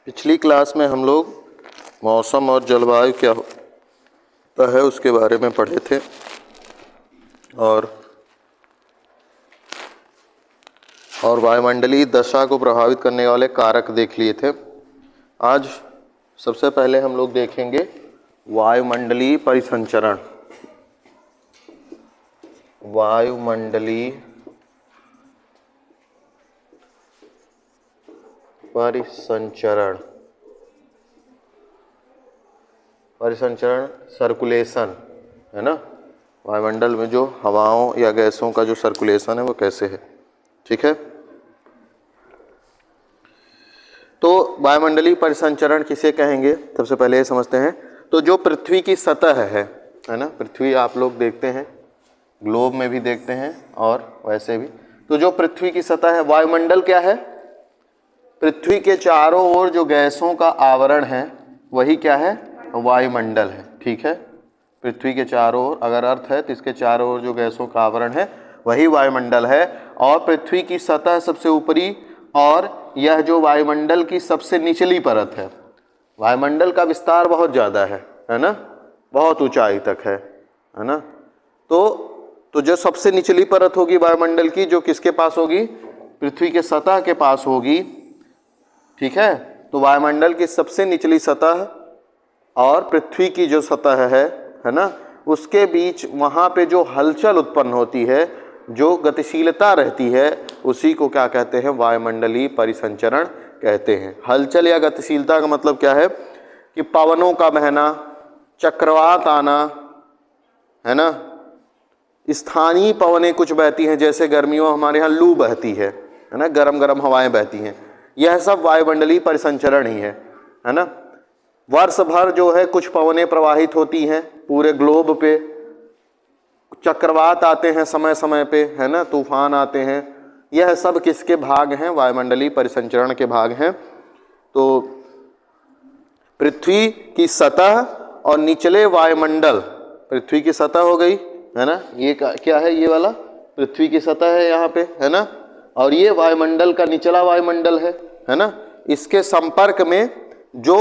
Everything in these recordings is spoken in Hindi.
पिछली क्लास में हम लोग मौसम और जलवायु क्या होता है उसके बारे में पढ़े थे और वायुमंडलीय दशा को प्रभावित करने वाले कारक देख लिए थे। आज सबसे पहले हम लोग देखेंगे वायुमंडलीय परिसंचरण। वायुमंडलीय परिसंचरण, सर्कुलेशन है ना। वायुमंडल में जो हवाओं या गैसों का जो सर्कुलेशन है वो कैसे है, ठीक है। तो वायुमंडलीय परिसंचरण किसे कहेंगे, सबसे पहले ये समझते हैं। तो जो पृथ्वी की सतह है ना, पृथ्वी आप लोग देखते हैं, ग्लोब में भी देखते हैं और वैसे भी। तो जो पृथ्वी की सतह है, वायुमंडल क्या है? पृथ्वी के चारों ओर जो गैसों का आवरण है वही क्या है? वायुमंडल है, ठीक है। पृथ्वी के चारों ओर अगर अर्थ है तो इसके चारों ओर जो गैसों का आवरण है वही वायुमंडल है। और पृथ्वी की सतह सबसे ऊपरी और यह जो वायुमंडल की सबसे निचली परत है। वायुमंडल का विस्तार बहुत ज़्यादा है ना, बहुत ऊंचाई तक है ना। तो जो सबसे निचली परत होगी वायुमंडल की, जो किसके पास होगी? पृथ्वी के सतह के पास होगी, ठीक है। तो वायुमंडल की सबसे निचली सतह और पृथ्वी की जो सतह है ना, उसके बीच वहाँ पे जो हलचल उत्पन्न होती है, जो गतिशीलता रहती है, उसी को क्या कहते हैं? वायुमंडलीय परिसंचरण कहते हैं। हलचल या गतिशीलता का मतलब क्या है? कि पवनों का बहना, चक्रवात आना, है ना। स्थानीय पवनें कुछ बहती हैं, जैसे गर्मियों हमारे यहाँ लू बहती है ना, गरम गरम हवाएं बहती हैं। यह सब वायुमंडलीय परिसंचरण ही है ना। वर्ष भर जो है कुछ पवनें प्रवाहित होती हैं पूरे ग्लोब पे, चक्रवात आते हैं समय समय पे, है ना, तूफान आते हैं। यह सब किसके भाग हैं? वायुमंडलीय परिसंचरण के भाग हैं। तो पृथ्वी की सतह और निचले वायुमंडल, पृथ्वी की सतह हो गई है ना, ये क्या है? ये वाला पृथ्वी की सतह है यहाँ पे, है ना। और ये वायुमंडल का निचला वायुमंडल है ना। इसके संपर्क में जो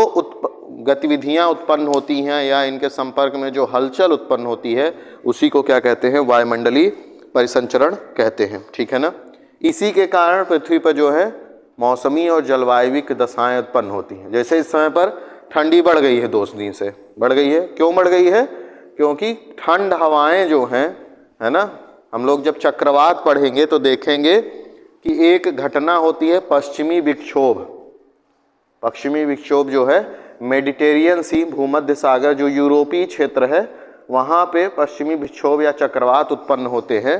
गतिविधियां उत्पन्न होती हैं या इनके संपर्क में जो हलचल उत्पन्न होती है, उसी को क्या कहते हैं? वायुमंडलीय परिसंचरण कहते हैं, ठीक है ना। इसी के कारण पृथ्वी पर जो है मौसमी और जलवायविक दशाएं उत्पन्न होती हैं। जैसे इस समय पर ठंडी बढ़ गई है, 2 दिन से बढ़ गई है। क्यों बढ़ गई है? क्योंकि ठंड हवाएं जो हैं, है ना, हम लोग जब चक्रवात पढ़ेंगे तो देखेंगे कि एक घटना होती है पश्चिमी विक्षोभ। पश्चिमी विक्षोभ जो है मेडिटेरियन सी, भूमध्य सागर जो यूरोपीय क्षेत्र है, वहाँ पे पश्चिमी विक्षोभ या चक्रवात उत्पन्न होते हैं,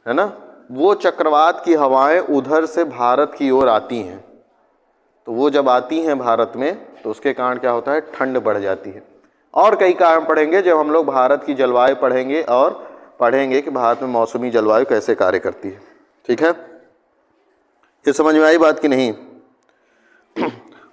है ना। वो चक्रवात की हवाएं उधर से भारत की ओर आती हैं। तो वो जब आती हैं भारत में तो उसके कारण क्या होता है? ठंड बढ़ जाती है। और कई कारण पढ़ेंगे जब हम लोग भारत की जलवायु पढ़ेंगे और पढ़ेंगे कि भारत में मौसमी जलवायु कैसे कार्य करती है, ठीक है। ये समझ में आई बात कि नहीं?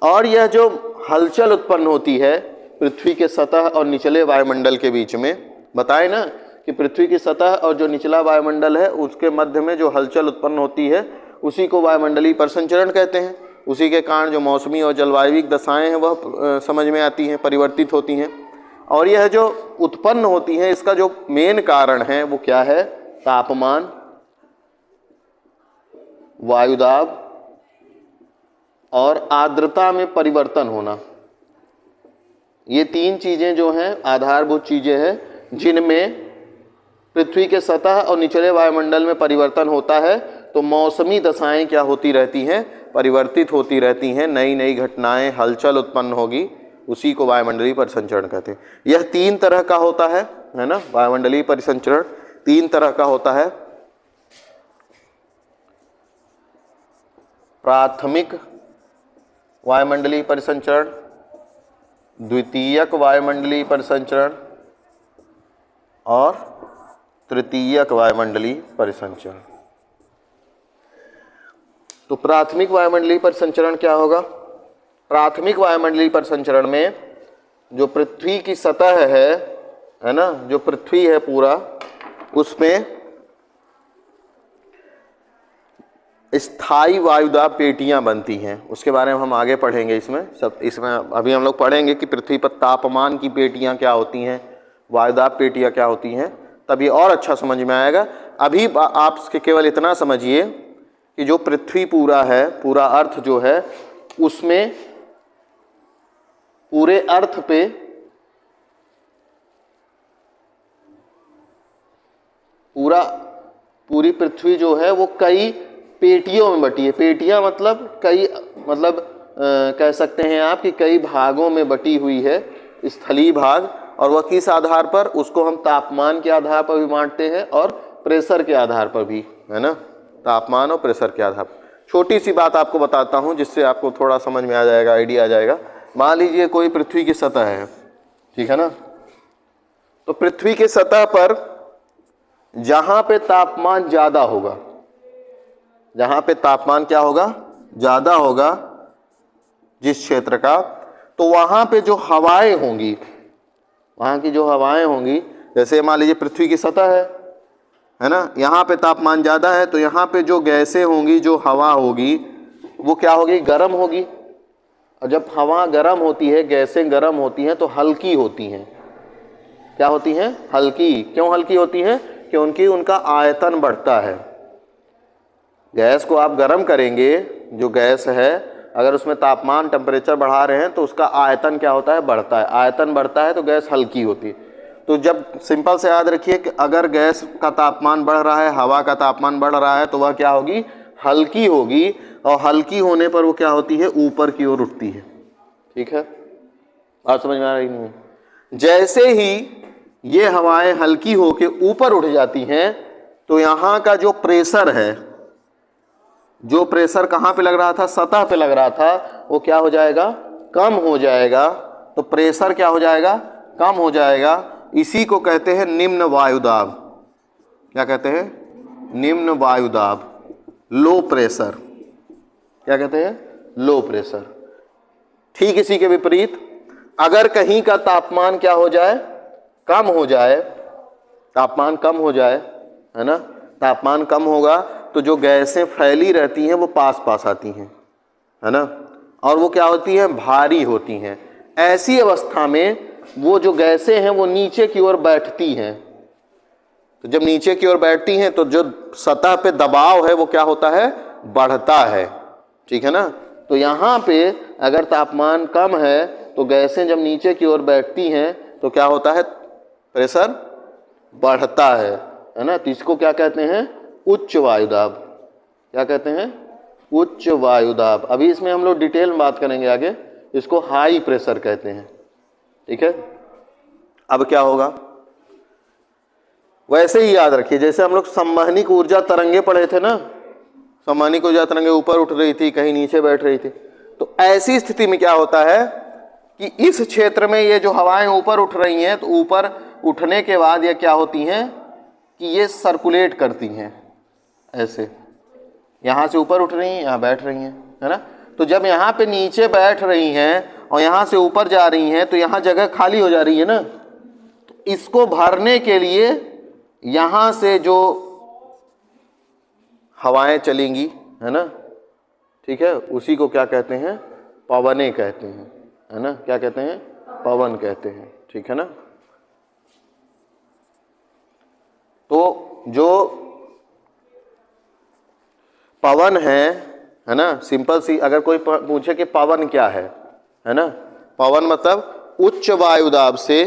और यह जो हलचल उत्पन्न होती है पृथ्वी के सतह और निचले वायुमंडल के बीच में, बताए ना कि पृथ्वी की सतह और जो निचला वायुमंडल है उसके मध्य में जो हलचल उत्पन्न होती है उसी को वायुमंडलीय परिसंचरण कहते हैं। उसी के कारण जो मौसमी और जलवायविक दशाएं हैं वह समझ में आती हैं, परिवर्तित होती हैं। और यह जो उत्पन्न होती हैं, इसका जो मेन कारण है वो क्या है? तापमान, वायुदाब और आर्द्रता में परिवर्तन होना। ये 3 चीजें जो हैं आधारभूत चीजें हैं जिनमें पृथ्वी के सतह और निचले वायुमंडल में परिवर्तन होता है। तो मौसमी दशाएं क्या होती रहती हैं? परिवर्तित होती रहती हैं, नई नई घटनाएं, हलचल उत्पन्न होगी, उसी को वायुमंडलीय परिसंचरण कहते हैं। यह 3 तरह का होता है ना। वायुमंडलीय परिसंचरण 3 तरह का होता है। प्राथमिक वायुमंडलीय परिसंचरण, द्वितीयक वायुमंडलीय परिसंचरण और तृतीयक वायुमंडलीय परिसंचरण। तो प्राथमिक वायुमंडलीय परिसंचरण क्या होगा? प्राथमिक वायुमंडलीय परिसंचरण में जो पृथ्वी की सतह है ना, जो पृथ्वी है पूरा, उसमें स्थायी वायुदाब पेटियां बनती हैं, उसके बारे में हम आगे पढ़ेंगे। इसमें अभी हम लोग पढ़ेंगे कि पृथ्वी पर तापमान की पेटियां क्या होती हैं, वायुदाब पेटियां क्या होती हैं, तब ये और अच्छा समझ में आएगा। अभी आप केवल इतना समझिए कि जो पृथ्वी पूरा है, पूरा अर्थ जो है, उसमें पूरे अर्थ पे पूरी पृथ्वी जो है वो कई पेटियों में बटी है। पेटियां मतलब कई, मतलब कह सकते हैं आप कि कई भागों में बटी हुई है, स्थलीय भाग। और वह किस आधार पर, उसको हम तापमान के आधार पर भी बांटते हैं और प्रेशर के आधार पर भी, है ना, तापमान और प्रेशर के आधार पर। छोटी सी बात आपको बताता हूं जिससे आपको थोड़ा समझ में आ जाएगा, आइडिया आ जाएगा। मान लीजिए कोई पृथ्वी की सतह है, ठीक है ना, तो पृथ्वी की सतह पर जहां पे तापमान ज्यादा होगा, जहां पे तापमान क्या होगा, ज्यादा होगा जिस क्षेत्र का, तो वहां पे जो हवाएं होंगी, वहां की जो हवाएं होंगी, जैसे मान लीजिए पृथ्वी की सतह है ना, यहाँ पे तापमान ज़्यादा है तो यहाँ पे जो गैसें होंगी, जो हवा होगी, वो क्या होगी, गर्म होगी। और जब हवा गर्म होती है, गैसें गर्म होती हैं, तो हल्की होती हैं। क्या होती हैं, हल्की। क्यों हल्की होती हैं, क्योंकि उनका आयतन बढ़ता है। गैस को आप गर्म करेंगे, जो गैस है अगर उसमें तापमान, टेम्परेचर बढ़ा रहे हैं तो उसका आयतन क्या होता है, बढ़ता है। आयतन बढ़ता है तो गैस हल्की होती है। तो जब सिंपल से याद रखिए कि अगर गैस का तापमान बढ़ रहा है, हवा का तापमान बढ़ रहा है, तो वह क्या होगी, हल्की होगी। और हल्की होने पर वो क्या होती है, ऊपर की ओर उठती है। ठीक है, बात समझ में आ रही नहीं? जैसे ही ये हवाएं हल्की होके ऊपर उठ जाती हैं तो यहाँ का जो प्रेशर है, जो प्रेशर कहाँ पे लग रहा था, सतह पे लग रहा था, वो क्या हो जाएगा, कम हो जाएगा। तो प्रेशर क्या हो जाएगा, कम हो जाएगा। इसी को कहते हैं निम्न वायुदाब। क्या कहते हैं, निम्न वायुदाब, लो प्रेशर। क्या कहते हैं, लो प्रेशर। ठीक इसी के विपरीत अगर कहीं का तापमान क्या हो जाए, कम हो जाए, तापमान कम हो जाए, है ना, तापमान कम होगा तो जो गैसें फैली रहती हैं वो पास पास आती हैं, है ना, और वो क्या होती हैं, भारी होती हैं। ऐसी अवस्था में वो जो गैसें हैं वो नीचे की ओर बैठती हैं। तो जब नीचे की ओर बैठती हैं तो जो सतह पे दबाव है वो क्या होता है, बढ़ता है। ठीक है ना। तो यहाँ पे अगर तापमान कम है तो गैसें जब नीचे की ओर बैठती हैं तो क्या होता है, प्रेशर बढ़ता है ना। तो इसको क्या कहते हैं, उच्च वायुदाब। क्या कहते हैं, उच्च वायुदाब। अभी इसमें हम लोग डिटेल में बात करेंगे आगे। इसको हाई प्रेशर कहते हैं। ठीक है। अब क्या होगा, वैसे ही याद रखिए जैसे हम लोग संवहनिक ऊर्जा तरंगे पढ़े थे ना, संवहनिक ऊर्जा तरंगे ऊपर उठ रही थी, कहीं नीचे बैठ रही थी। तो ऐसी स्थिति में क्या होता है कि इस क्षेत्र में ये जो हवाएं ऊपर उठ रही हैं, तो ऊपर उठने के बाद ये क्या होती हैं कि ये सर्कुलेट करती हैं। ऐसे यहाँ से ऊपर उठ रही हैं, यहाँ बैठ रही हैं, है ना। तो जब यहाँ पे नीचे बैठ रही हैं और यहाँ से ऊपर जा रही हैं तो यहाँ जगह खाली हो जा रही है ना। तो इसको भरने के लिए यहाँ से जो हवाएं चलेंगी, है ना, ठीक है, उसी को क्या कहते हैं, पवनें कहते हैं, है ना। क्या कहते हैं, पवन कहते हैं। ठीक है ना। तो जो पवन है ना, सिंपल सी अगर कोई पूछे कि पवन क्या है ना, पवन मतलब उच्च वायुदाब से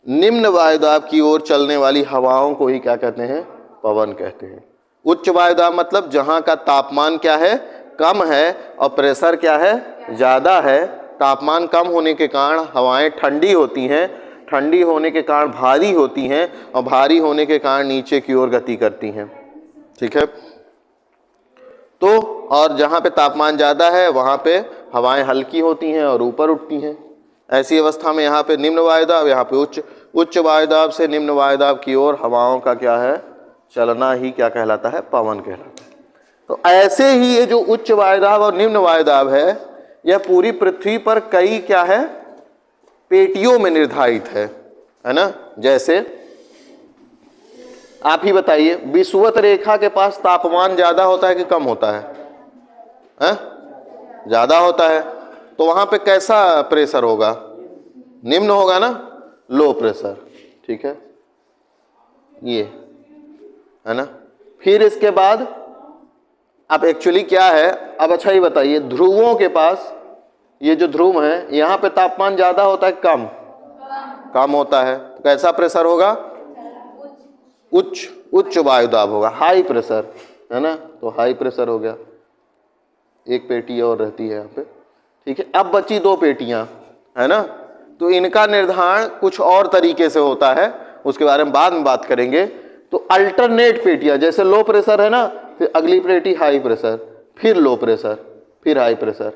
निम्न वायुदाब की ओर चलने वाली हवाओं को ही क्या कहते हैं, पवन कहते हैं। उच्च वायुदाब मतलब जहां का तापमान क्या है, कम है, और प्रेशर क्या है, ज़्यादा है। तापमान कम होने के कारण हवाएं ठंडी होती हैं, ठंडी होने के कारण भारी होती हैं, और भारी होने के कारण नीचे की ओर गति करती हैं। ठीक है। तो और जहाँ पे तापमान ज़्यादा है वहाँ पे हवाएं हल्की होती हैं और ऊपर उठती हैं। ऐसी अवस्था में यहाँ पे निम्न वायुदाब, यहाँ पे उच्च वायुदाब से निम्न वायुदाब की ओर हवाओं का क्या है, चलना ही क्या कहलाता है, पवन कहलाता है। तो ऐसे ही ये जो उच्च वायुदाब और निम्न वायुदाब है, यह पूरी पृथ्वी पर कई क्या है, पेटियों में निर्धारित है ना। जैसे आप ही बताइए, विषुवत रेखा के पास तापमान ज्यादा होता है कि कम होता है, है, ज़्यादा होता है, तो वहाँ पे कैसा प्रेशर होगा, निम्न होगा ना, लो प्रेशर। ठीक है, ये है ना। फिर इसके बाद अब एक्चुअली क्या है, अब अच्छा ही बताइए, ध्रुवों के पास ये जो ध्रुव है यहाँ पे तापमान ज़्यादा होता है कम, कम होता है, तो कैसा प्रेशर होगा, उच्च वायु दाब होगा, हाई प्रेशर, है ना। तो हाई प्रेशर हो गया। एक पेटी और रहती है यहाँ पे। ठीक है, अब बची 2 पेटियां, है ना। तो इनका निर्धारण कुछ और तरीके से होता है, उसके बारे में बाद में बात करेंगे। तो अल्टरनेट पेटियां, जैसे लो प्रेशर है ना, फिर अगली पेटी हाई प्रेशर, फिर लो प्रेशर, फिर हाई प्रेशर।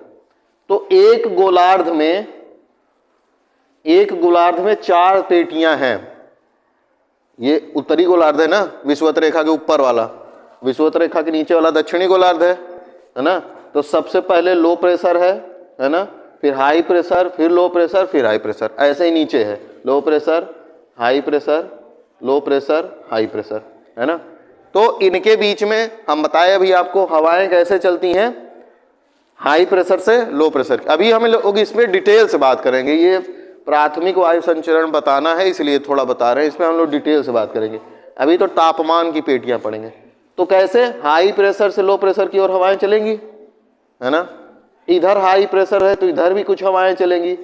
तो एक गोलार्ध में 4 पेटियां हैं। ये उत्तरी गोलार्ध है ना, विषुवत रेखा के ऊपर वाला, विषुवत रेखा के नीचे वाला दक्षिणी गोलार्ध है ना। तो सबसे पहले लो प्रेशर है ना, फिर हाई प्रेशर, फिर लो प्रेशर, फिर हाई प्रेशर, ऐसे ही नीचे है, low pressure, high pressure, low pressure, high pressure, है ना। तो इनके बीच में हम बताए अभी आपको हवाएं कैसे चलती हैं, हाई प्रेशर से लो प्रेशर। अभी हम लोग इसमें डिटेल से बात करेंगे, ये प्राथमिक वायु संचरण बताना है इसलिए थोड़ा बता रहे हैं, इसमें हम लोग डिटेल से बात करेंगे। अभी तो तापमान की पेटियां पढ़ेंगे। तो कैसे, हाई प्रेशर से लो प्रेशर की ओर हवाएं चलेंगी, है ना। इधर हाई प्रेशर है तो इधर भी कुछ हवाएं चलेंगी,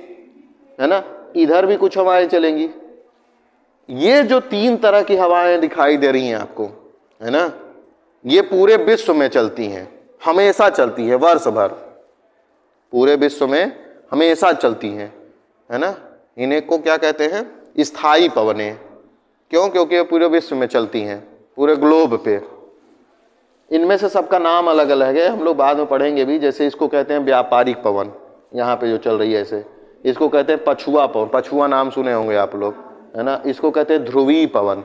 है ना, इधर भी कुछ हवाएं चलेंगी। ये जो 3 तरह की हवाएं दिखाई दे रही हैं आपको, है ना, ये पूरे विश्व में चलती हैं, हमेशा चलती है, वर्ष भर पूरे विश्व में हमेशा चलती हैं, है ना। इन्हें को क्या कहते हैं, स्थायी पवनें। क्यों, क्योंकि ये पूरे विश्व में चलती हैं, पूरे ग्लोब पे। इनमें से सबका नाम अलग अलग है, हम लोग बाद में पढ़ेंगे भी। जैसे इसको कहते हैं व्यापारिक पवन, यहाँ पे जो चल रही है ऐसे, इसको कहते हैं पछुआ पवन, पछुआ नाम सुने होंगे आप लोग, है ना। इसको कहते हैं ध्रुवीय पवन।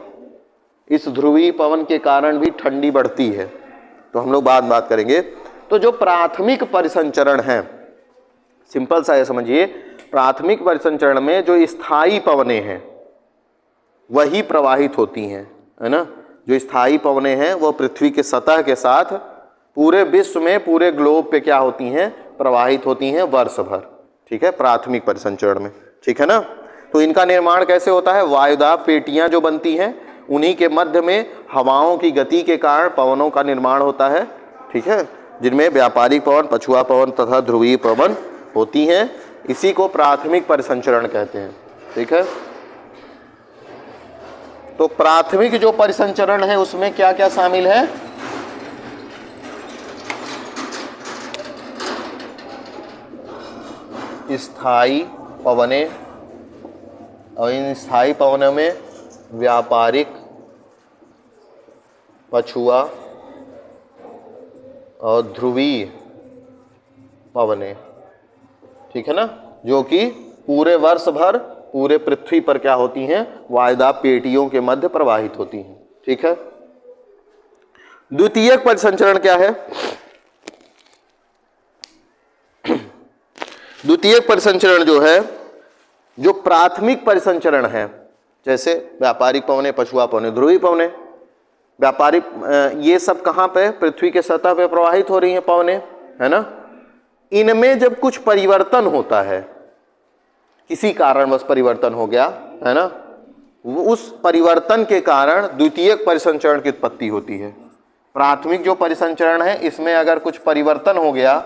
इस ध्रुवीय पवन के कारण भी ठंडी बढ़ती है, तो हम लोग बात करेंगे। तो जो प्राथमिक परिसंचरण है, सिंपल सा है समझिए, प्राथमिक परिसंचरण में जो स्थायी पवनें हैं वही प्रवाहित होती हैं, है ना। जो स्थायी पवनें हैं वो पृथ्वी के सतह के साथ पूरे विश्व में, पूरे ग्लोब पे क्या होती हैं, प्रवाहित होती हैं वर्ष भर। ठीक है, प्राथमिक परिसंचरण में। ठीक है ना। तो इनका निर्माण कैसे होता है, वायुदाब पेटियां जो बनती हैं उन्हीं के मध्य में हवाओं की गति के कारण पवनों का निर्माण होता है। ठीक है, जिनमें व्यापारिक पवन, पछुआ पवन तथा ध्रुवीय पवन होती हैं। इसी को प्राथमिक परिसंचरण कहते हैं। ठीक है, तो प्राथमिक जो परिसंचरण है उसमें क्या क्या शामिल है, स्थायी पवनें, और इन स्थायी पवनों में व्यापारिक, पछुआ और ध्रुवीय पवनें। ठीक है ना, जो कि पूरे वर्ष भर पूरे पृथ्वी पर क्या होती हैं, वायुदाब पेटियों के मध्य प्रवाहित होती हैं। ठीक है, द्वितीयक परिसंचरण क्या है, द्वितीयक परिसंचरण जो है, जो प्राथमिक परिसंचरण है, जैसे व्यापारिक पवनें, पछुआ पवनें, ध्रुवीय पवनें, व्यापारिक, ये सब कहाँ पे, पृथ्वी के सतह पे प्रवाहित हो रही हैं पवनें, है ना। इनमें जब कुछ परिवर्तन होता है, किसी कारणवश परिवर्तन हो गया, है ना, उस परिवर्तन के कारण द्वितीयक परिसंचरण की उत्पत्ति होती है। प्राथमिक जो परिसंचरण है इसमें अगर कुछ परिवर्तन हो गया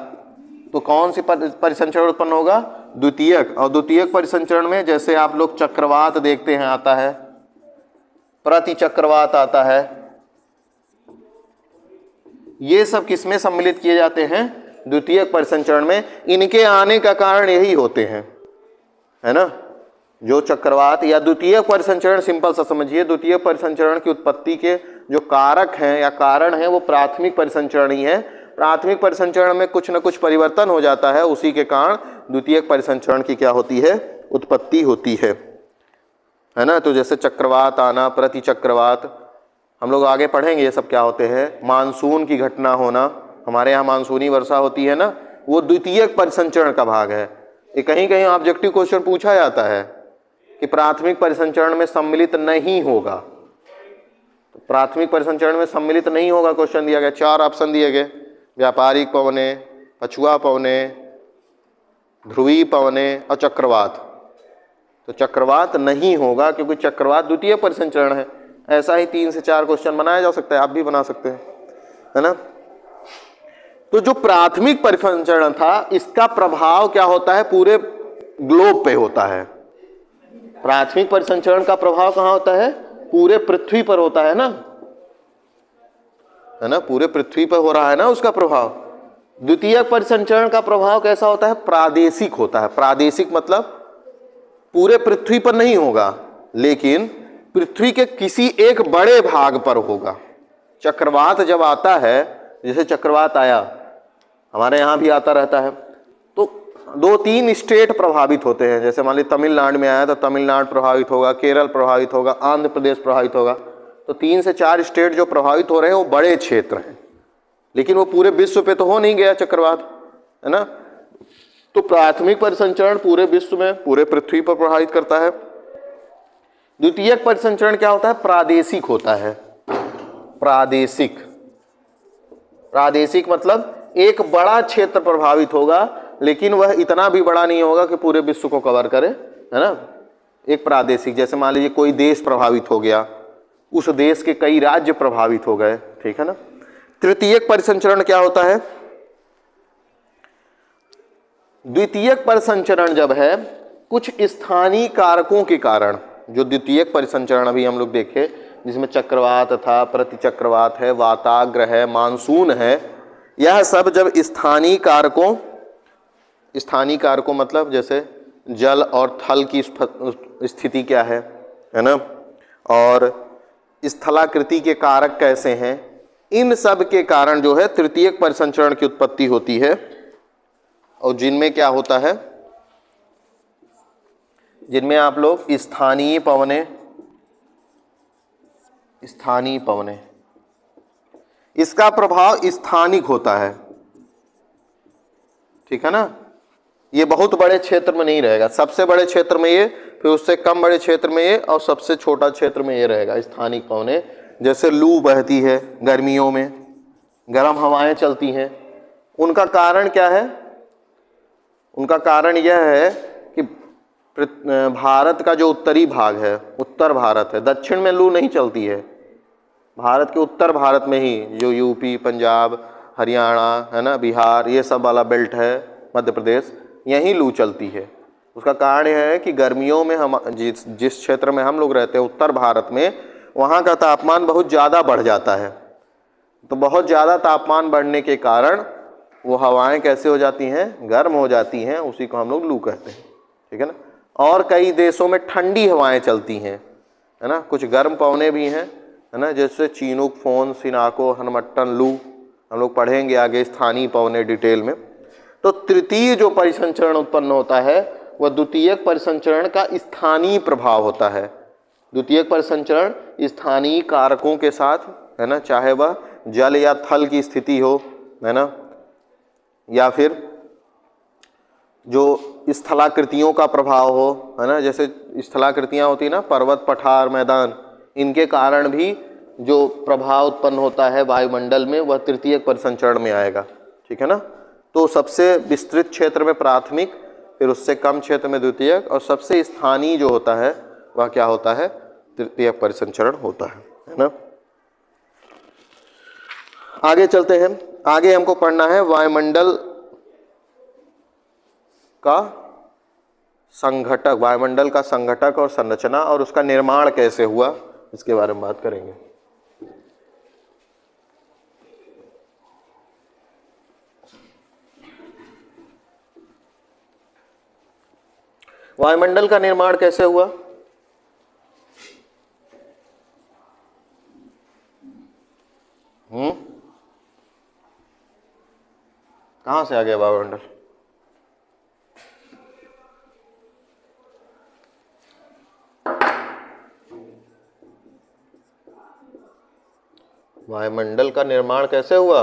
तो कौन सी परिसंचरण उत्पन्न होगा, द्वितीयक। और द्वितीयक परिसंचरण में जैसे आप लोग चक्रवात देखते हैं, आता है, प्रति चक्रवात आता है, ये सब किसमें सम्मिलित किए जाते हैं, द्वितीयक परिसंचरण में। इनके आने का कारण यही होते हैं, है ना, जो चक्रवात या द्वितीयक परिसंचरण, सिंपल सा समझिए, द्वितीयक परिसंचरण की उत्पत्ति के जो कारक हैं या कारण हैं वो प्राथमिक परिसंचरण ही है। प्राथमिक परिसंचरण में कुछ न कुछ परिवर्तन हो जाता है, उसी के कारण द्वितीयक परिसंचरण की क्या होती है, उत्पत्ति होती है ना। तो जैसे चक्रवात आना, प्रति चक्रवात, हम लोग आगे पढ़ेंगे ये सब क्या होते हैं। मानसून की घटना होना, हमारे यहाँ मानसूनी वर्षा होती है ना, वो द्वितीयक परिसंचरण का भाग है। ये कहीं कहीं ऑब्जेक्टिव क्वेश्चन पूछा जाता है कि प्राथमिक परिसंचरण में सम्मिलित नहीं होगा, तो प्राथमिक परिसंचरण में सम्मिलित नहीं होगा क्वेश्चन दिया गया, 4 ऑप्शन दिए गए, व्यापारिक पवनें, पछुआ पवने, ध्रुवीय पवने और चक्रवात। तो चक्रवात नहीं होगा क्योंकि चक्रवात द्वितीय परिसंचरण है। ऐसा ही 3 से 4 क्वेश्चन बनाया जा सकता है, आप भी बना सकते हैं, है ना। तो जो प्राथमिक परिसंचरण था इसका प्रभाव क्या होता है, पूरे ग्लोब पे होता है। प्राथमिक परिसंचरण का प्रभाव कहाँ होता है, पूरे पृथ्वी पर होता है ना, है ना, पूरे पृथ्वी पर हो रहा है ना उसका प्रभाव। द्वितीयक परिसंचरण का प्रभाव कैसा होता है, प्रादेशिक होता है। प्रादेशिक मतलब पूरे पृथ्वी पर नहीं होगा लेकिन पृथ्वी के किसी एक बड़े भाग पर होगा। चक्रवात जब आता है, जैसे चक्रवात आया, हमारे यहाँ भी आता रहता है, तो 2-3 स्टेट प्रभावित होते हैं। जैसे मान लीजिए तमिलनाडु में आया तो तमिलनाडु प्रभावित होगा, केरल प्रभावित होगा, आंध्र प्रदेश प्रभावित होगा। तो 3 से 4 स्टेट जो प्रभावित हो रहे हैं वो बड़े क्षेत्र हैं, लेकिन वो पूरे विश्व पे तो हो नहीं गया चक्रवात, है ना। तो प्राथमिक परिसंचरण पूरे विश्व में, पूरे पृथ्वी पर प्रभावित करता है। द्वितीयक परिसंचरण क्या होता है, प्रादेशिक होता है। प्रादेशिक, प्रादेशिक मतलब एक बड़ा क्षेत्र प्रभावित होगा लेकिन वह इतना भी बड़ा नहीं होगा कि पूरे विश्व को कवर करे, है ना। एक प्रादेशिक, जैसे मान लीजिए कोई देश प्रभावित हो गया, उस देश के कई राज्य प्रभावित हो गए, ठीक है ना। तृतीयक परिसंचरण क्या होता है, द्वितीयक परिसंचरण जब है कुछ स्थानीय कारकों के कारण, जो द्वितीयक परिसंचरण अभी हम लोग देखे जिसमें चक्रवात था, प्रतिचक्रवात है, वाताग्र है, मानसून है, यह सब जब स्थानीय कारकों मतलब जैसे जल और थल की स्थिति क्या है ना, और स्थलाकृति के कारक कैसे हैं, इन सब के कारण जो है तृतीयक परिसंचरण की उत्पत्ति होती है। और जिनमें क्या होता है, जिनमें आप लोग स्थानीय पवने, इसका प्रभाव स्थानिक होता है, ठीक है ना। ये बहुत बड़े क्षेत्र में नहीं रहेगा, सबसे बड़े क्षेत्र में ये, फिर उससे कम बड़े क्षेत्र में ये, और सबसे छोटा क्षेत्र में ये रहेगा स्थानिक पवने। जैसे लू बहती है गर्मियों में, गर्म हवाएं चलती हैं, उनका कारण क्या है, उनका कारण यह है कि भारत का जो उत्तरी भाग है, उत्तर भारत है, दक्षिण में लू नहीं चलती है। भारत के उत्तर भारत में ही, जो यूपी, पंजाब, हरियाणा, है ना, बिहार, ये सब वाला बेल्ट है, मध्य प्रदेश, यहीं लू चलती है। उसका कारण यह है कि गर्मियों में हम जिस क्षेत्र में हम लोग रहते हैं, उत्तर भारत में, वहाँ का तापमान बहुत ज़्यादा बढ़ जाता है। तो बहुत ज़्यादा तापमान बढ़ने के कारण वो हवाएं कैसे हो जाती हैं, गर्म हो जाती हैं, उसी को हम लोग लू कहते हैं, ठीक है ना। और कई देशों में ठंडी हवाएं चलती हैं, है ना, कुछ गर्म पवने भी हैं, है ना, जैसे चीनूक, फोन, सिनाको, हनमट्टन, लू, हम लोग पढ़ेंगे आगे स्थानीय पवने डिटेल में। तो तृतीय जो परिसंचरण उत्पन्न होता है वह द्वितीयक परिसंचरण का स्थानीय प्रभाव होता है। द्वितीयक परिसंचरण स्थानीय कारकों के साथ, है ना, चाहे वह जल या थल की स्थिति हो, है ना, या फिर जो स्थलाकृतियों का प्रभाव हो, है ना, जैसे स्थलाकृतियाँ होती है ना, पर्वत, पठार, मैदान, इनके कारण भी जो प्रभाव उत्पन्न होता है वायुमंडल में वह तृतीयक परिसंचरण में आएगा, ठीक है ना। तो सबसे विस्तृत क्षेत्र में प्राथमिक, फिर उससे कम क्षेत्र में द्वितीयक, और सबसे स्थानीय जो होता है वह क्या होता है, तृतीयक परिसंचरण होता है ना। आगे चलते हैं, आगे हमको पढ़ना है वायुमंडल का संघटक, वायुमंडल का संघटक और संरचना, और उसका निर्माण कैसे हुआ, इसके बारे में बात करेंगे। वायुमंडल का निर्माण कैसे हुआ, कहां से आ गया वायुमंडल? वायुमंडल का निर्माण कैसे हुआ?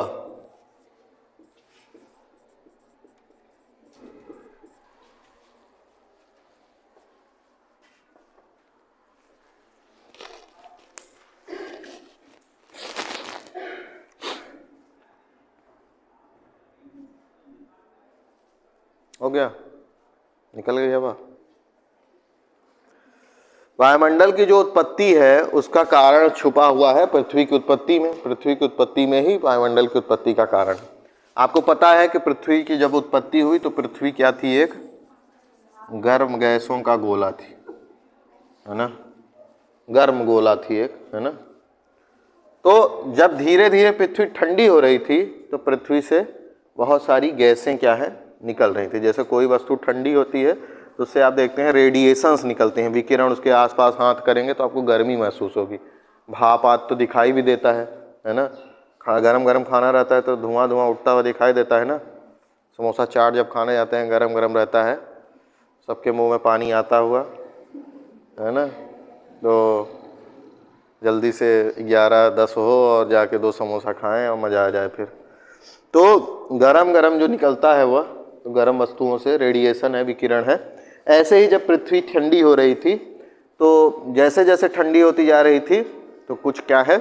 हो गया, निकल गई हवा। वायुमंडल की जो उत्पत्ति है उसका कारण छुपा हुआ है पृथ्वी की उत्पत्ति में। पृथ्वी की उत्पत्ति में ही वायुमंडल की उत्पत्ति का कारण। आपको पता है कि पृथ्वी की जब उत्पत्ति हुई तो पृथ्वी क्या थी, एक गर्म गैसों का गोला थी, है ना, गर्म गोला थी एक, है ना। तो जब धीरे धीरे पृथ्वी ठंडी हो रही थी तो पृथ्वी से बहुत सारी गैसें क्या है, निकल रही थी। जैसे कोई वस्तु ठंडी होती है तो उससे आप देखते हैं रेडिएशंस निकलते हैं, विकिरण, उसके आसपास हाथ करेंगे तो आपको गर्मी महसूस होगी। भाप आदि तो दिखाई भी देता है ना। गरम गरम खाना रहता है तो धुआं धुआं उठता हुआ दिखाई देता है ना। समोसा चाट जब खाने जाते हैं गरम गरम रहता है, सबके मुंह में पानी आता हुआ, है ना। तो जल्दी से 11-10 हो और जाके 2 समोसा खाएं और मज़ा आ जाए फिर। तो गरम गरम जो निकलता है वह तो गरम वस्तुओं से रेडिएशन है, विकिरण है। ऐसे ही जब पृथ्वी ठंडी हो रही थी तो जैसे जैसे ठंडी होती जा रही थी तो कुछ क्या है,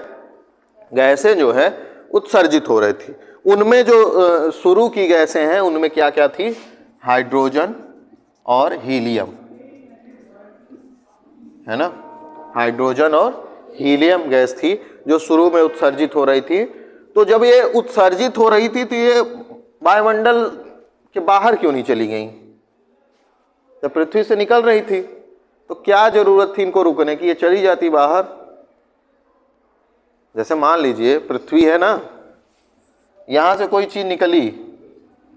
गैसें जो है उत्सर्जित हो रही थी। उनमें जो शुरू की गैसें हैं उनमें क्या क्या थी, हाइड्रोजन और हीलियम, है ना। हाइड्रोजन और हीलियम गैस थी जो शुरू में उत्सर्जित हो रही थी। तो जब ये उत्सर्जित हो रही थी तो ये वायुमंडल के बाहर क्यों नहीं चली गई? जब पृथ्वी से निकल रही थी तो क्या जरूरत थी इनको रुकने की, ये चली जाती बाहर। जैसे मान लीजिए पृथ्वी है ना, यहां से कोई चीज निकली,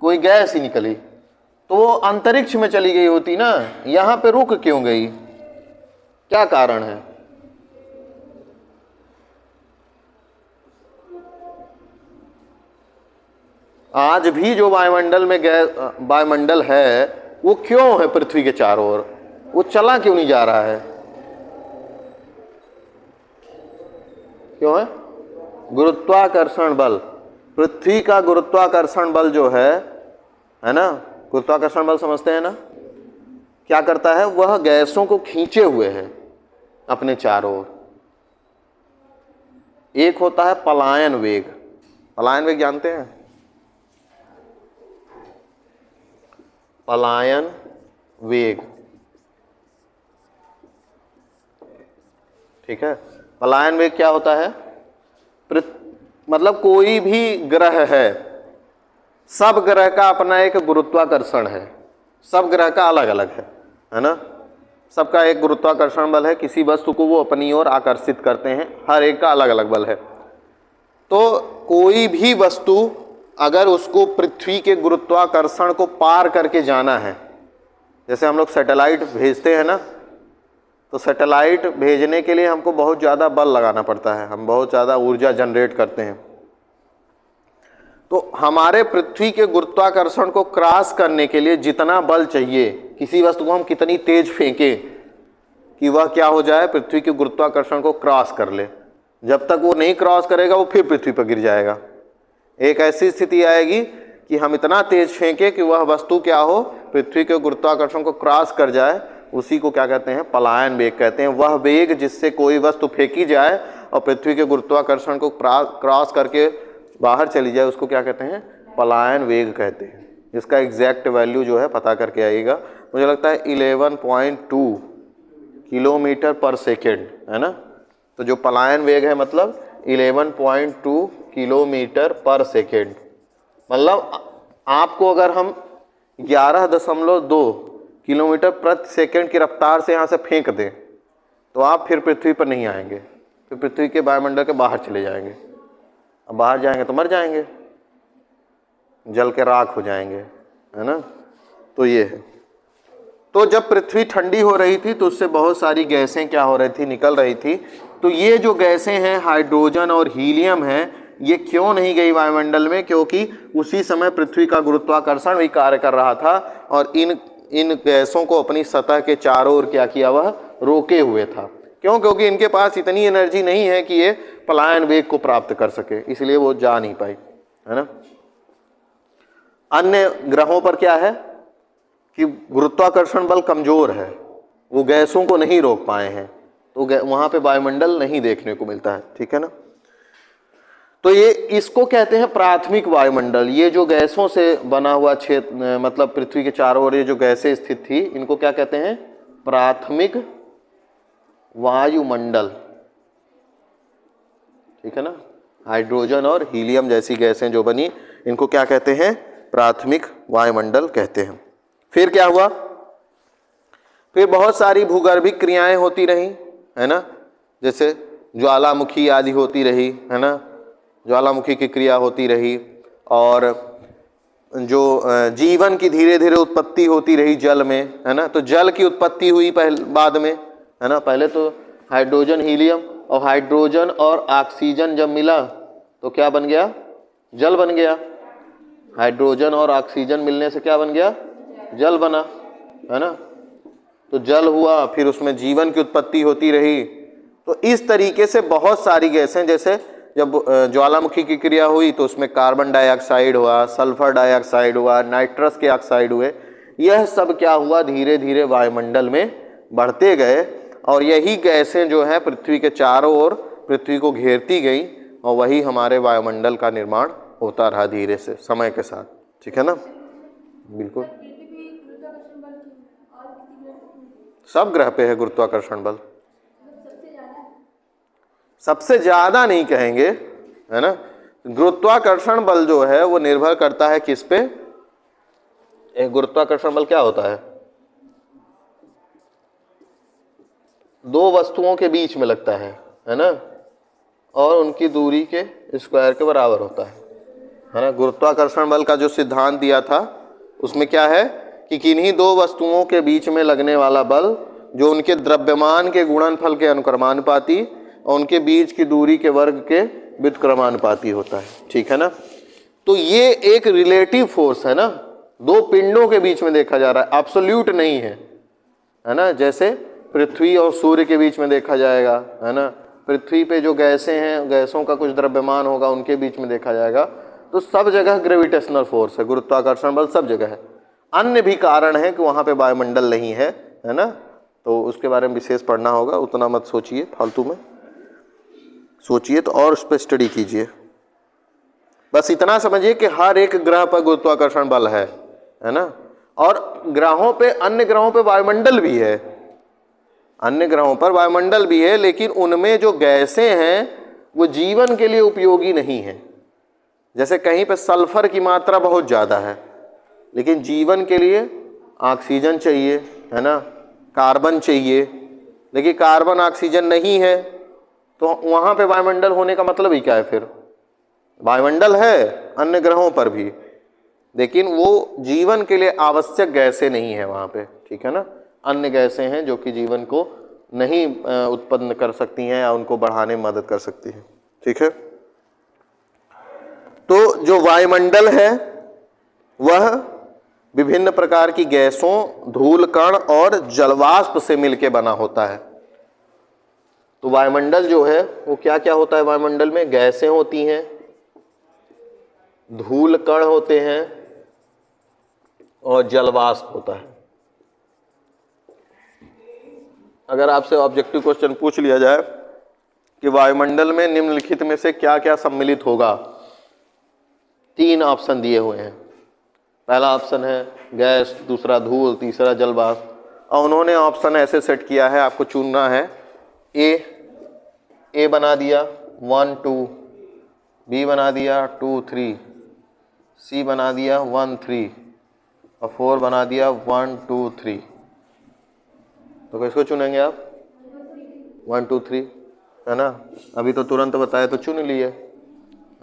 कोई गैस ही निकली तो वो अंतरिक्ष में चली गई होती ना, यहां पे रुक क्यों गई, क्या कारण है? आज भी जो वायुमंडल में वायुमंडल है वो क्यों है पृथ्वी के चारों ओर, वो चला क्यों नहीं जा रहा है? क्यों है? गुरुत्वाकर्षण बल। पृथ्वी का गुरुत्वाकर्षण बल जो है ना, गुरुत्वाकर्षण बल समझते हैं ना, क्या करता है, वह गैसों को खींचे हुए है अपने चारों ओर। एक होता है पलायन वेग। पलायन वेग जानते हैं? पलायन वेग, ठीक है। पलायन वेग क्या होता है, मतलब कोई भी ग्रह है, सब ग्रह का अपना एक गुरुत्वाकर्षण है, सब ग्रह का अलग अलग है ना। सबका एक गुरुत्वाकर्षण बल है, किसी वस्तु को वो अपनी ओर आकर्षित करते हैं, हर एक का अलग अलग बल है। तो कोई भी वस्तु अगर उसको पृथ्वी के गुरुत्वाकर्षण को पार करके जाना है, जैसे हम लोग सैटेलाइट भेजते हैं ना, तो सैटेलाइट भेजने के लिए हमको बहुत ज़्यादा बल लगाना पड़ता है, हम बहुत ज़्यादा ऊर्जा जनरेट करते हैं। तो हमारे पृथ्वी के गुरुत्वाकर्षण को क्रॉस करने के लिए जितना बल चाहिए, किसी वस्तु को हम कितनी तेज फेंकें कि वह क्या हो जाए, पृथ्वी के गुरुत्वाकर्षण को क्रॉस कर ले, जब तक वो नहीं क्रॉस करेगा वो फिर पृथ्वी पर गिर जाएगा। एक ऐसी स्थिति आएगी कि हम इतना तेज फेंकें कि वह वस्तु क्या हो, पृथ्वी के गुरुत्वाकर्षण को क्रॉस कर जाए, उसी को क्या कहते हैं, पलायन वेग कहते हैं। वह वेग जिससे कोई वस्तु फेंकी जाए और पृथ्वी के गुरुत्वाकर्षण को क्रॉस करके बाहर चली जाए, उसको क्या कहते हैं, पलायन वेग कहते हैं। जिसका एग्जैक्ट वैल्यू जो है पता करके आइएगा, मुझे लगता है 11.2 किलोमीटर पर सेकेंड, है ना। तो जो पलायन वेग है मतलब 11.2 किलोमीटर पर सेकेंड, मतलब आपको अगर हम 11.2 किलोमीटर प्रति सेकेंड की रफ्तार से यहाँ से फेंक दें तो आप फिर पृथ्वी पर नहीं आएंगे, फिर पृथ्वी के वायुमंडल के बाहर चले जाएंगे। अब बाहर जाएंगे तो मर जाएंगे, जल के राख हो जाएंगे, है ना। तो ये है। तो जब पृथ्वी ठंडी हो रही थी तो उससे बहुत सारी गैसें क्या हो रही थी, निकल रही थी। तो ये जो गैसें हैं हाइड्रोजन और हीलियम हैं, ये क्यों नहीं गई वायुमंडल में, क्योंकि उसी समय पृथ्वी का गुरुत्वाकर्षण भी कार्य कर रहा था और इन गैसों को अपनी सतह के चारों ओर क्या किया, वह रोके हुए था। क्यों? क्योंकि इनके पास इतनी एनर्जी नहीं है कि ये पलायन वेग को प्राप्त कर सके, इसलिए वो जा नहीं पाई, है ना। अन्य ग्रहों पर क्या है कि गुरुत्वाकर्षण बल कमजोर है, वो गैसों को नहीं रोक पाए हैं, तो वहां पे वायुमंडल नहीं देखने को मिलता है, ठीक है ना। तो ये इसको कहते हैं प्राथमिक वायुमंडल। ये जो गैसों से बना हुआ क्षेत्र, मतलब पृथ्वी के चारों ओर ये जो गैसें स्थित थी, इनको क्या कहते हैं? प्राथमिक वायुमंडल। ठीक है ना? हाइड्रोजन और हीलियम जैसी गैसें जो बनी, इनको क्या कहते हैं? प्राथमिक वायुमंडल कहते हैं। फिर क्या हुआ? फिर बहुत सारी भूगर्भिक क्रियाएं होती रही, है ना, जैसे ज्वालामुखी आदि होती रही, है ना, ज्वालामुखी की क्रिया होती रही, और जो जीवन की धीरे धीरे उत्पत्ति होती रही जल में, है ना। तो जल की उत्पत्ति हुई पहले, बाद में, है ना। पहले तो हाइड्रोजन हीलियम, और हाइड्रोजन और ऑक्सीजन जब मिला तो क्या बन गया? जल बन गया। हाइड्रोजन और ऑक्सीजन मिलने से क्या बन गया? जल बना, है ना। तो जल हुआ, फिर उसमें जीवन की उत्पत्ति होती रही। तो इस तरीके से बहुत सारी गैसें, जैसे जब ज्वालामुखी की क्रिया हुई तो उसमें कार्बन डाइऑक्साइड हुआ, सल्फर डाइऑक्साइड हुआ, नाइट्रस के ऑक्साइड हुए, यह सब क्या हुआ? धीरे धीरे वायुमंडल में बढ़ते गए, और यही गैसें जो है पृथ्वी के चारों ओर पृथ्वी को घेरती गई, और वही हमारे वायुमंडल का निर्माण होता रहा धीरे से समय के साथ। ठीक है ना? बिल्कुल। सब ग्रह पे है गुरुत्वाकर्षण बल। सबसे ज्यादा नहीं कहेंगे, है ना। गुरुत्वाकर्षण बल जो है वो निर्भर करता है किस पे? एक गुरुत्वाकर्षण बल क्या होता है? दो वस्तुओं के बीच में लगता है ना, और उनकी दूरी के स्क्वायर के बराबर होता है ना। गुरुत्वाकर्षण बल का जो सिद्धांत दिया था उसमें क्या है कि किन्हीं दो वस्तुओं के बीच में लगने वाला बल जो उनके द्रव्यमान के गुणनफल के अनुक्रमानुपाती और उनके बीच की दूरी के वर्ग के व्युत्क्रमानुपाती होता है। ठीक है ना। तो ये एक रिलेटिव फोर्स है ना, दो पिंडों के बीच में देखा जा रहा है, एब्सोल्यूट नहीं है ना। जैसे पृथ्वी और सूर्य के बीच में देखा जाएगा, है ना। पृथ्वी पे जो गैसें हैं, गैसों का कुछ द्रव्यमान होगा, उनके बीच में देखा जाएगा। तो सब जगह ग्रेविटेशनल फोर्स है, गुरुत्वाकर्षण बल सब जगह है। अन्य भी कारण है कि वहाँ पे वायुमंडल नहीं है ना। तो उसके बारे में विशेष पढ़ना होगा, उतना मत सोचिए, फालतू में सोचिए तो और उस पर स्टडी कीजिए। बस इतना समझिए कि हर एक ग्रह पर गुरुत्वाकर्षण बल है ना। और ग्रहों पे, अन्य ग्रहों पे वायुमंडल भी है, अन्य ग्रहों पर वायुमंडल भी है, लेकिन उनमें जो गैसें हैं वो जीवन के लिए उपयोगी नहीं है। जैसे कहीं पे सल्फर की मात्रा बहुत ज़्यादा है, लेकिन जीवन के लिए ऑक्सीजन चाहिए, है ना, कार्बन चाहिए, लेकिन कार्बन ऑक्सीजन नहीं है, तो वहाँ पे वायुमंडल होने का मतलब ही क्या है? फिर वायुमंडल है अन्य ग्रहों पर भी, लेकिन वो जीवन के लिए आवश्यक गैसें नहीं है वहाँ पे। ठीक है ना। अन्य गैसें हैं जो कि जीवन को नहीं उत्पन्न कर सकती हैं या उनको बढ़ाने में मदद कर सकती हैं। ठीक है। तो जो वायुमंडल है वह विभिन्न प्रकार की गैसों, धूल कण और जलवाष्प से मिलकर बना होता है। तो वायुमंडल जो है वो क्या क्या होता है? वायुमंडल में गैसें होती हैं, धूल कण होते हैं और जलवाष्प होता है। अगर आपसे ऑब्जेक्टिव क्वेश्चन पूछ लिया जाए कि वायुमंडल में निम्नलिखित में से क्या क्या सम्मिलित होगा, 3 ऑप्शन दिए हुए हैं। पहला ऑप्शन है गैस, दूसरा धूल, तीसरा जलवाष्प। और उन्होंने ऑप्शन ऐसे सेट किया है, आपको चुनना है। ए बना दिया 1 2, बी बना दिया 2 3, सी बना दिया 1 3 और 4 बना दिया 1 2 3। तो किसको चुनेंगे आप? 1 2 3, है ना। अभी तो तुरंत बताया तो चुन लिए,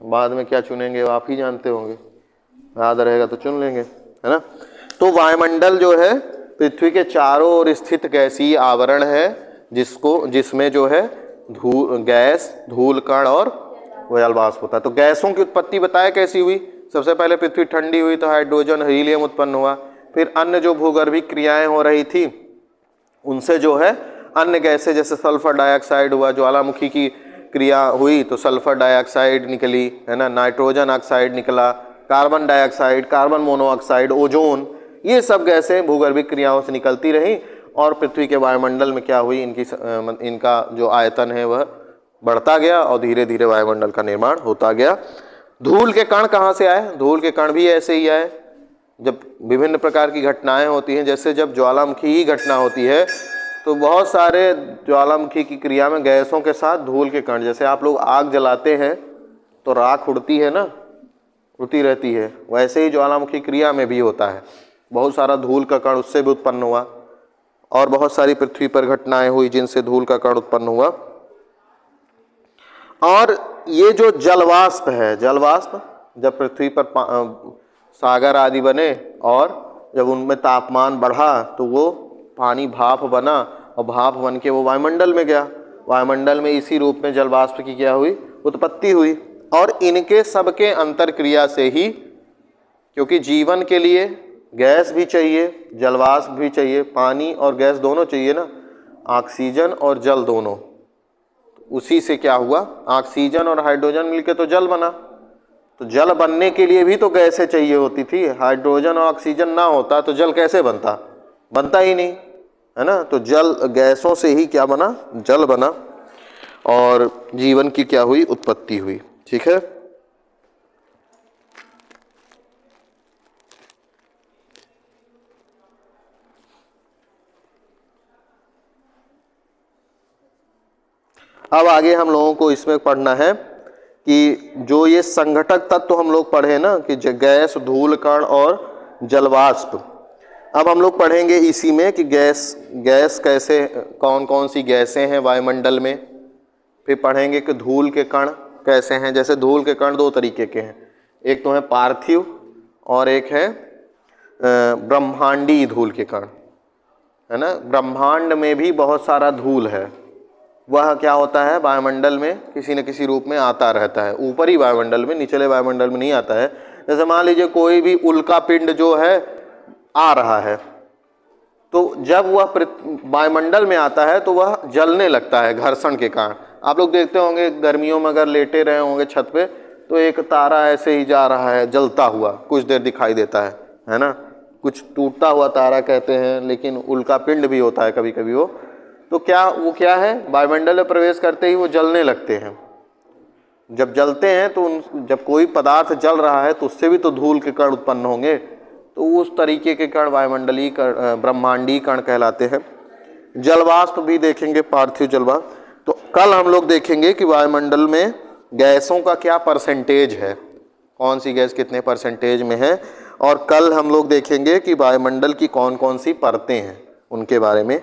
बाद में क्या चुनेंगे वो आप ही जानते होंगे, याद रहेगा तो चुन लेंगे, है ना। तो वायुमंडल जो है पृथ्वी के चारों ओर स्थित गैसीय आवरण है, जिसमें जो है गैस, धूल कण और जलवाष्प होता है। तो गैसों की उत्पत्ति बताया कैसी हुई? सबसे पहले पृथ्वी ठंडी हुई तो हाइड्रोजन, हीलियम उत्पन्न हुआ। फिर अन्य जो भूगर्भिक क्रियाएं हो रही थी उनसे जो है अन्य गैसें, जैसे सल्फर डाइऑक्साइड हुआ, ज्वालामुखी की क्रिया हुई तो सल्फर डाइऑक्साइड निकली, है ना, नाइट्रोजन ऑक्साइड निकला, carbon dioxide, carbon monoxide, ozone, ये सब गैसें भूगर्भिक क्रियाओं से निकलती रहीं और पृथ्वी के वायुमंडल में क्या हुई, इनका जो आयतन है वह बढ़ता गया और धीरे धीरे वायुमंडल का निर्माण होता गया। धूल के कण कहाँ से आए? धूल के कण भी ऐसे ही आए। जब विभिन्न प्रकार की घटनाएं होती हैं, जैसे जब ज्वालामुखी ही घटना होती है तो बहुत सारे ज्वालामुखी की क्रिया में गैसों के साथ धूल के कण, जैसे आप लोग आग जलाते हैं तो राख उड़ती है ना, उड़ती रहती है, वैसे ही ज्वालामुखी क्रिया में भी होता है। बहुत सारा धूल का कण उससे भी उत्पन्न हुआ और बहुत सारी पृथ्वी पर घटनाएं हुई जिनसे धूल का कण उत्पन्न हुआ। और ये जो जलवाष्प है, जलवाष्प जब पृथ्वी पर सागर आदि बने और जब उनमें तापमान बढ़ा तो वो पानी भाप बना और भाप बन के वो वायुमंडल में गया। वायुमंडल में इसी रूप में जलवाष्प की क्या हुई? उत्पत्ति हुई। और इनके सबके अंतर क्रिया से ही, क्योंकि जीवन के लिए गैस भी चाहिए, जलवाष्प भी चाहिए, पानी और गैस दोनों चाहिए ना, ऑक्सीजन और जल दोनों, उसी से क्या हुआ? ऑक्सीजन और हाइड्रोजन मिलके तो जल बना। तो जल बनने के लिए भी तो गैसें चाहिए होती थी। हाइड्रोजन और ऑक्सीजन ना होता तो जल कैसे बनता? बनता ही नहीं, है ना। तो जल, गैसों से ही क्या बना? जल बना और जीवन की क्या हुई? उत्पत्ति हुई। ठीक है। अब आगे हम लोगों को इसमें पढ़ना है कि जो ये संघटक तत्व हम लोग पढ़े ना कि गैस, धूल कण और जलवाष्प, अब हम लोग पढ़ेंगे इसी में कि गैस कैसे, कौन कौन सी गैसें हैं वायुमंडल में। फिर पढ़ेंगे कि धूल के कण कैसे हैं। जैसे धूल के कण दो तरीके के हैं, एक तो है पार्थिव और एक है ब्रह्मांडीय धूल के कण, है ना। ब्रह्मांड में भी बहुत सारा धूल है, वह क्या होता है? वायुमंडल में किसी न किसी रूप में आता रहता है, ऊपरी वायुमंडल में, निचले वायुमंडल में नहीं आता है। जैसे मान लीजिए कोई भी उल्का पिंड जो है आ रहा है, तो जब वह वायुमंडल में आता है तो वह जलने लगता है घर्षण के कारण। आप लोग देखते होंगे गर्मियों में अगर लेटे रहे होंगे छत पे तो एक तारा ऐसे ही जा रहा है जलता हुआ, कुछ देर दिखाई देता है ना। कुछ टूटता हुआ तारा कहते हैं, लेकिन उल्का पिंड भी होता है कभी कभी वो। तो वो क्या है? वायुमंडल में प्रवेश करते ही वो जलने लगते हैं। जब जलते हैं तो जब कोई पदार्थ जल रहा है तो उससे भी तो धूल के कण उत्पन्न होंगे, तो उस तरीके के कण वायुमंडलीय कण, ब्रह्मांडीय कण कहलाते हैं। जलवाष्प भी देखेंगे, पार्थिव जलवाष्प। तो कल हम लोग देखेंगे कि वायुमंडल में गैसों का क्या परसेंटेज है, कौन सी गैस कितने परसेंटेज में है। और कल हम लोग देखेंगे कि वायुमंडल की कौन कौन सी परतें हैं, उनके बारे में